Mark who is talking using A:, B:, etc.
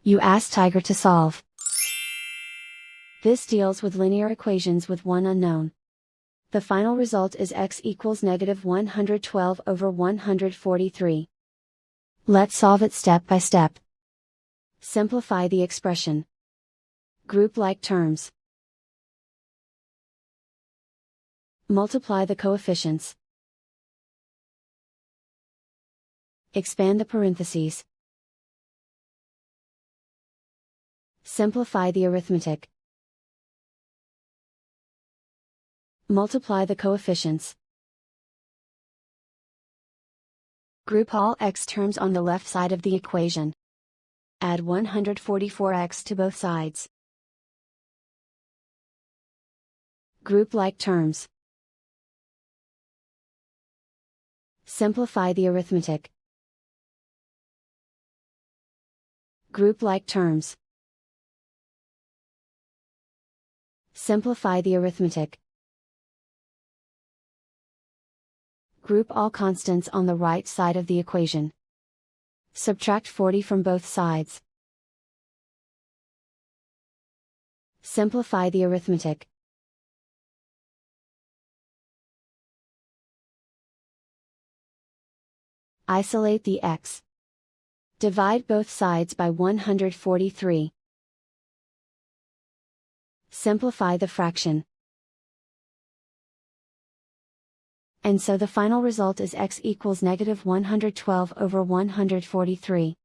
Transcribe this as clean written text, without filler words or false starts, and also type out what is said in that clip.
A: You ask Tiger to solve. This deals with linear equations with one unknown. The final result is x equals negative 112 over 143. Let's solve it step by step. Simplify the expression. Group like terms. Multiply the coefficients. Expand the parentheses. Simplify the arithmetic. Multiply the coefficients. Group all x terms on the left side of the equation. Add 144x to both sides. Group like terms. Simplify the arithmetic. Group like terms. Simplify the arithmetic. Group all constants on the right side of the equation. Subtract 40 from both sides. Simplify the arithmetic. Isolate the x. Divide both sides by 143. Simplify the fraction. And so the final result is x equals negative 112 over 143.